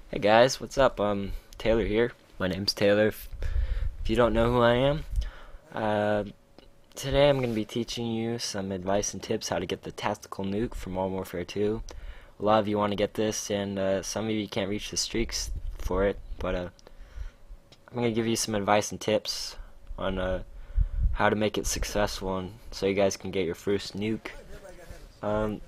Hey guys, what's up? Taylor here. My name's Taylor. If you don't know who I am, uh, today I'm going to be teaching you some advice and tips how to get the tactical nuke from Modern Warfare 2. A lot of you want to get this, and some of you can't reach the streaks for it, but I'm going to give you some advice and tips on how to make it successful, and so you guys can get your first nuke.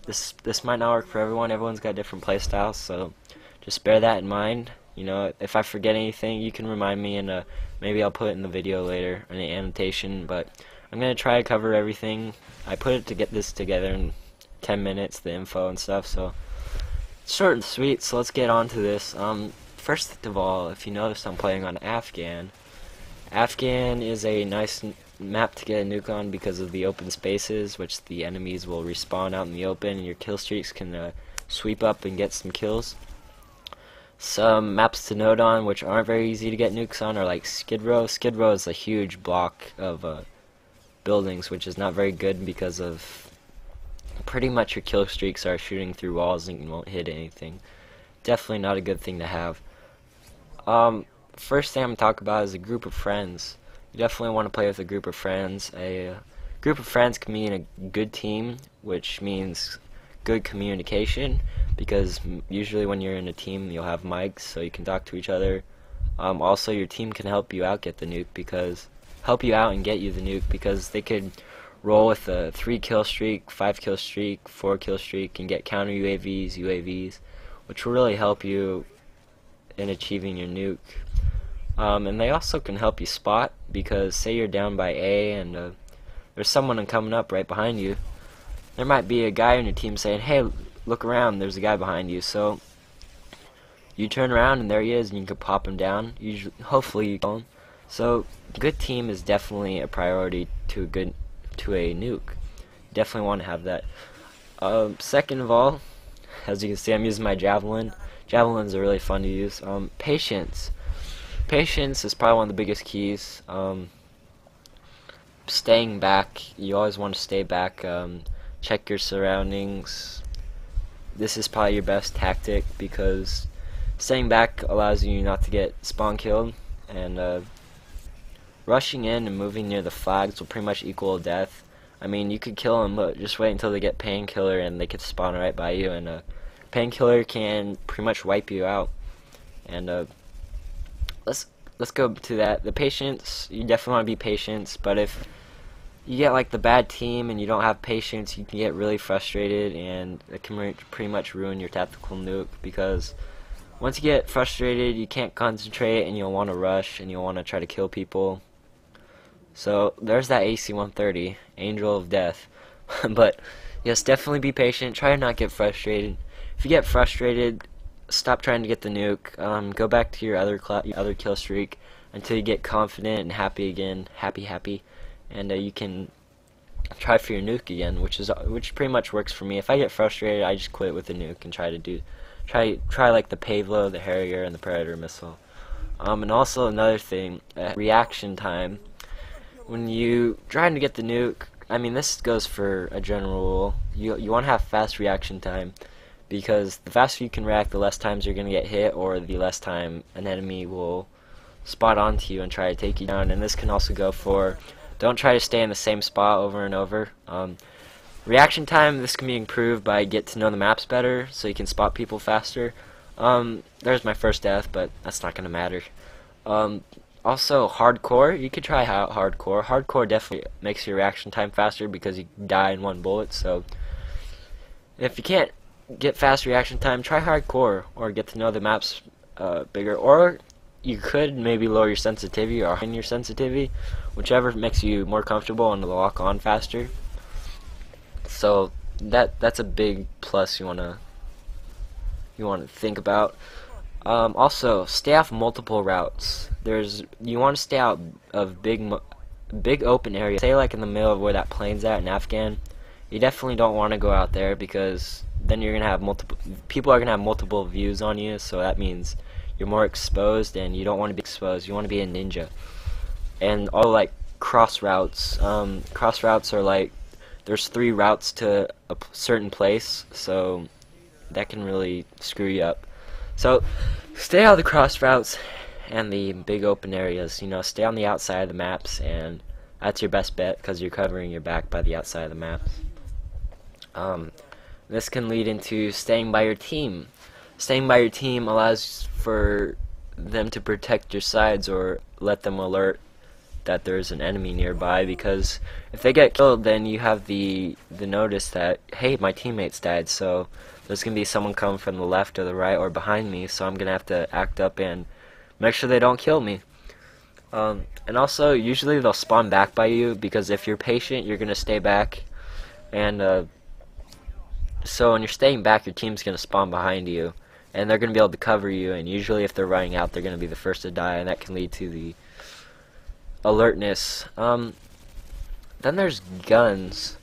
This might not work for everyone. Everyone's got different playstyles, so just bear that in mind. You know, if I forget anything, you can remind me, and maybe I'll put it in the video later in the annotation. But I'm gonna try to cover everything. I put it to get this together in 10 minutes, the info and stuff. So it's short and sweet. So let's get on to this. First of all, if you notice, I'm playing on Afghan. Afghan is a nice map to get a nuke on because of the open spaces, which the enemies will respawn out in the open, and your kill streaks can sweep up and get some kills. Some maps to note on, which aren't very easy to get nukes on, are like Skid Row. Skid Row is a huge block of buildings, which is not very good because of pretty much your kill streaks are shooting through walls and you won't hit anything. Definitely not a good thing to have. First thing I'm going to talk about is a group of friends. You definitely want to play with a group of friends. A group of friends can mean a good team, which means good communication, because usually when you're in a team you'll have mics so you can talk to each other. Also, your team can help you out get the nuke, help you out and get you the nuke, because they could roll with a 3 kill streak, 5 kill streak, 4 kill streak, and get counter UAVs, which will really help you in achieving your nuke. And they also can help you spot, because say you're down by A and there's someone coming up right behind you. There might be a guy on your team saying, "Hey, look around, there's a guy behind you." So you turn around and there he is, and you can pop him down. Usually, hopefully you kill him. So good team is definitely a priority to a nuke. You definitely want to have that. Second of all, as you can see, I'm using my javelin. Javelins are really fun to use. Patience. Patience is probably one of the biggest keys. Staying back. You always want to stay back. Check your surroundings. This is probably your best tactic, because staying back allows you not to get spawn killed, and rushing in and moving near the flags will pretty much equal death. I mean, you could kill them, but just wait until they get painkiller and they could spawn right by you, and painkiller can pretty much wipe you out. And let's go to that. The patience, you definitely want to be patient, but if you get like the bad team and you don't have patience, you can get really frustrated, and it can pretty much ruin your tactical nuke, because once you get frustrated you can't concentrate and you'll want to rush and you'll want to try to kill people. So there's that AC-130, Angel of Death. But yes, definitely be patient, try to not get frustrated. If you get frustrated, stop trying to get the nuke. Go back to your other kill streak until you get confident and happy again, happy, and you can try for your nuke again, which pretty much works for me. If I get frustrated, I just quit with the nuke and try like the Pavlo, the Harrier, and the Predator missile. And also another thing, reaction time. When you trying to get the nuke, I mean, this goes for a general rule. You want to have fast reaction time, because the faster you can react, the less times you're gonna get hit, or the less time an enemy will spot onto you and try to take you down. And this can also go for, don't try to stay in the same spot over and over. Reaction time, this can be improved by get to know the maps better, so you can spot people faster. There's my first death, but that's not gonna matter. Also, hardcore, you could try out hardcore. Hardcore definitely makes your reaction time faster, because you die in 1 bullet. So if you can't get fast reaction time, try hardcore, or get to know the maps bigger, or you could maybe lower your sensitivity or heighten your sensitivity, whichever makes you more comfortable and lock on faster. So that's a big plus you wanna think about. Also, stay off multiple routes. You want to stay out of big open areas. Say like in the middle of where that plane's at in Afghan. You definitely don't want to go out there, because then you're gonna have people are gonna have multiple views on you. So that means you're more exposed, and you don't want to be exposed. You want to be a ninja. And all like cross routes. Cross routes are like, there's 3 routes to a certain place, so that can really screw you up. So stay out of the cross routes and the big open areas. You know, stay on the outside of the maps, and that's your best bet because you're covering your back by the outside of the maps. This can lead into staying by your team. Staying by your team allows for them to protect your sides or let them alert that there's an enemy nearby, because if they get killed, then you have the notice that, hey, my teammates died, so there's gonna be someone coming from the left or the right or behind me, so I'm gonna have to act up and make sure they don't kill me. And also, usually they'll spawn back by you, because if you're patient, you're gonna stay back, and so when you're staying back, your team's gonna spawn behind you, and they're gonna be able to cover you, and usually if they're running out, they're gonna be the first to die, and that can lead to the alertness. Then there's guns.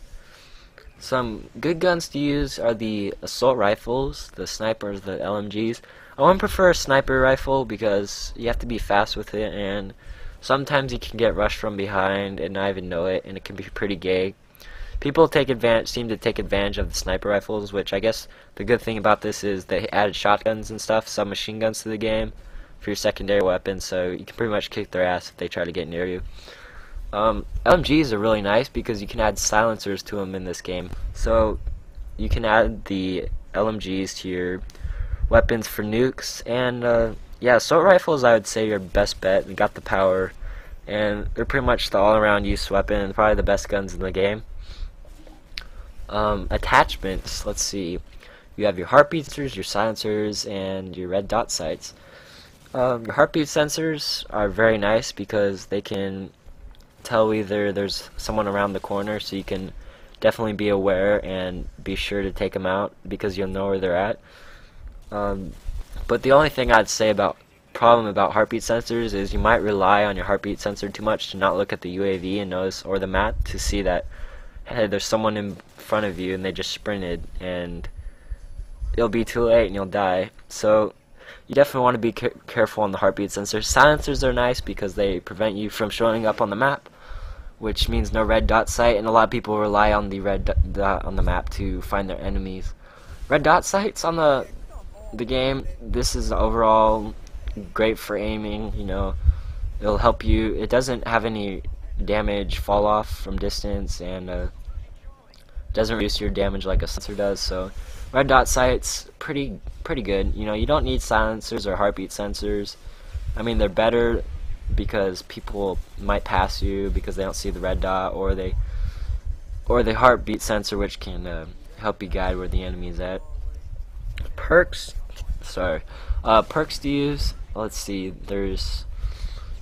Some good guns to use are the assault rifles, the snipers, the LMGs. I would prefer a sniper rifle because you have to be fast with it, and sometimes you can get rushed from behind and not even know it, and it can be pretty gay. People seem to take advantage of the sniper rifles, which I guess the good thing about this is they added shotguns and stuff, submachine guns to the game for your secondary weapon, so you can pretty much kick their ass if they try to get near you. LMGs are really nice because you can add silencers to them in this game. So you can add the LMGs to your weapons for nukes, and yeah, assault rifles I would say your best bet. They got the power, and they're pretty much the all-around use weapon, and probably the best guns in the game. Attachments, let's see. You have your heartbeat sensors, your silencers, and your red dot sights. Your heartbeat sensors are very nice because they can tell whether there's someone around the corner, so you can definitely be aware and be sure to take them out because you'll know where they're at. But the only thing I'd say about heartbeat sensors is you might rely on your heartbeat sensor too much to not look at the UAV and notice, or the map, to see that, hey, there's someone in front of you and they just sprinted, and it'll be too late and you'll die. So you definitely want to be careful on the heartbeat sensor. Silencers are nice because they prevent you from showing up on the map, which means no red dot sight, and a lot of people rely on the red dot on the map to find their enemies. Red dot sights on the game, this is overall great for aiming. You know, it'll help you. It doesn't have any damage fall off from distance, and doesn't reduce your damage like a sensor does. So red dot sights pretty good. You know, you don't need silencers or heartbeat sensors. I mean, they're better because people might pass you because they don't see the red dot, or the heartbeat sensor, which can help you guide where the enemy is at. Perks to use. Let's see. There's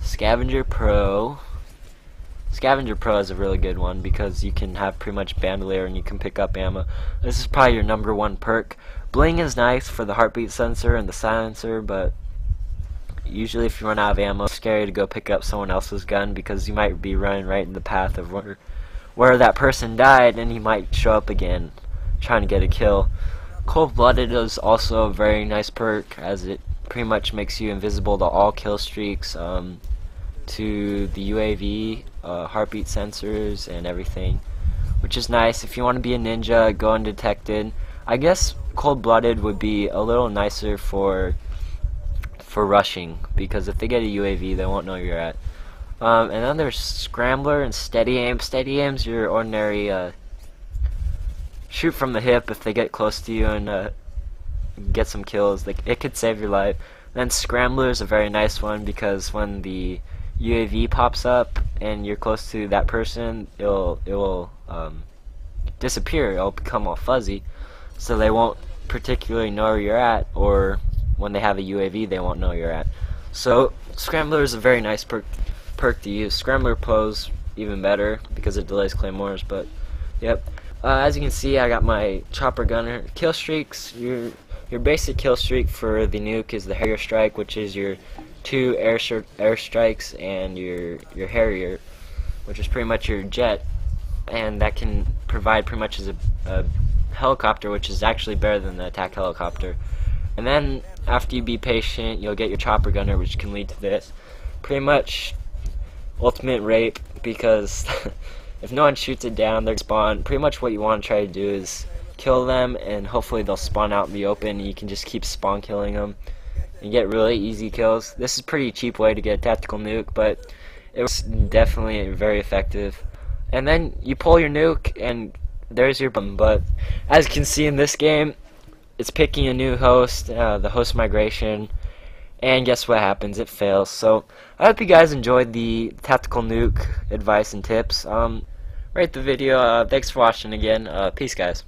Scavenger Pro. Scavenger Pro is a really good one because you can have pretty much bandolier and you can pick up ammo. This is probably your #1 perk. Bling is nice for the heartbeat sensor and the silencer, but usually if you run out of ammo, it's scary to go pick up someone else's gun because you might be running right in the path of where that person died, and he might show up again trying to get a kill. Cold-blooded is also a very nice perk, as it pretty much makes you invisible to all kill streaks, to the UAV, heartbeat sensors, and everything, which is nice. If you want to be a ninja, go undetected. I guess cold-blooded would be a little nicer for rushing, because if they get a UAV, they won't know you're at. And then there's Scrambler and Steady Aim. Steady Aim's your ordinary shoot from the hip if they get close to you and get some kills. It could save your life. Then Scrambler is a very nice one because when the UAV pops up and you're close to that person, it will disappear. It'll become all fuzzy, so they won't particularly know where you're at, or when they have a UAV, they won't know you're at. So Scrambler is a very nice perk to use. Scrambler Pro's even better because it delays claymores, but yep. As you can see, I got my chopper gunner. Kill streaks, your basic kill streak for the nuke is the Harrier strike, which is your 2 air strikes and your Harrier, which is pretty much your jet, and that can provide pretty much as a helicopter, which is actually better than the attack helicopter. And then after you be patient, you'll get your chopper gunner, which can lead to this. Pretty much ultimate rape, because if no one shoots it down, they're spawn. Pretty much what you want to try to do is kill them, and hopefully they'll spawn out in the open, and you can just keep spawn killing them. and get really easy kills. This is a pretty cheap way to get a tactical nuke, but it was definitely very effective. And then you pull your nuke, and there's your bum. But as you can see in this game, it's picking a new host, the host migration, and guess what happens? It fails. So I hope you guys enjoyed the tactical nuke advice and tips. Rate the video. Thanks for watching again. Peace, guys.